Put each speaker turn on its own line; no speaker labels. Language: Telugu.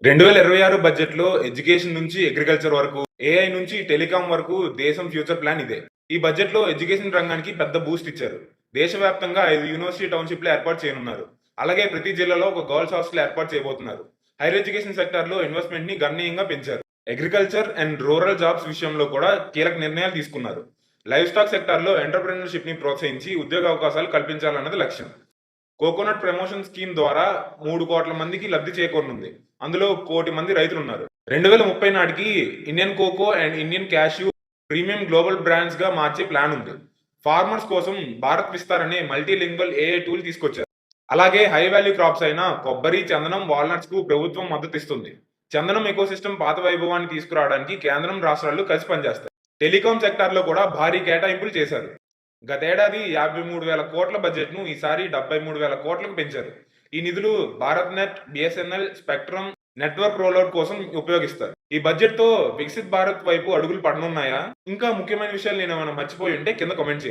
2026 బడ్జెట్‌లో ఎడ్యుకేషన్ నుంచి అగ్రికల్చర్ వరకు, ఏఐ నుంచి టెలికాం వరకు దేశం ఫ్యూచర్ ప్లాన్ ఇదే. ఈ బడ్జెట్‌లో ఎడ్యుకేషన్ రంగానికి పెద్ద బూస్ట్ ఇచ్చారు. దేశవ్యాప్తంగా 5 యూనివర్సిటీ టౌన్‌షిప్‌లు ఏర్పాటు చేయనున్నారు. అలాగే ప్రతి జిల్లాలో ఒక గర్ల్స్ హాస్టల్ ఏర్పాటు చేయబోతున్నారు. హైర్ ఎడ్యుకేషన్ సెక్టార్‌లో ఇన్వెస్ట్‌మెంట్‌ని గణనీయంగా పెంచారు. అగ్రికల్చర్ అండ్ రూరల్ జాబ్స్ విషయంలో కూడా కీలక నిర్ణయాలు తీసుకున్నారు. లైవ్ స్టాక్ సెక్టార్‌లో ఎంటర్‌ప్రెన్యూర్‌షిప్‌ని ప్రోత్సహించి ఉద్యోగ అవకాశాలు కల్పించాలన్నది లక్ష్యం. కోకోనట్ ప్రమోషన్ స్కీమ్ ద్వారా 3 కోట్ల మందికి లబ్ధి చేకూరనుంది. అందులో 1 కోటి మంది రైతులున్నారు. 2030 నాటికి Indian cocoa and Indian cashew premium global brands గా మార్చే ప్లాన్ ఉంది. ఫార్మర్స్ కోసం భారత్ విస్తార్ అనే మల్టీలింగ్వల్ ఏఐ టూల్ తీసుకొచ్చారు. అలాగే హై వాల్యూ క్రాప్స్ అయిన కొబ్బరి, చందనం, వాల్నట్స్ కు ప్రభుత్వం మద్దతు ఇస్తుంది. చందనం ఎకోసిస్టమ్ పాత వైభవాన్ని తీసుకురావడానికి కేంద్రం, రాష్ట్రాలు కలిసి పనిచేస్తాయి. టెలికాం సెక్టార్ లో కూడా భారీ కేటాయింపులు చేశారు. గతేడాది 53,000 కోట్ల బడ్జెట్‌ను ఈసారి 73,000 కోట్లకు పెంచారు. ఈ నిధులు Bharat net, BSNL, spectrum network rollout కోసం ఉపయోగిస్తారు. ఈ బడ్జెట్‌తో వికసిత్ భారత్ వైపు అడుగులు పడనున్నాయా? ఇంకా ముఖ్యమైన విషయాలు నేనేమైనా మర్చిపోయి ఉంటే కింద కామెంట్ చేయండి.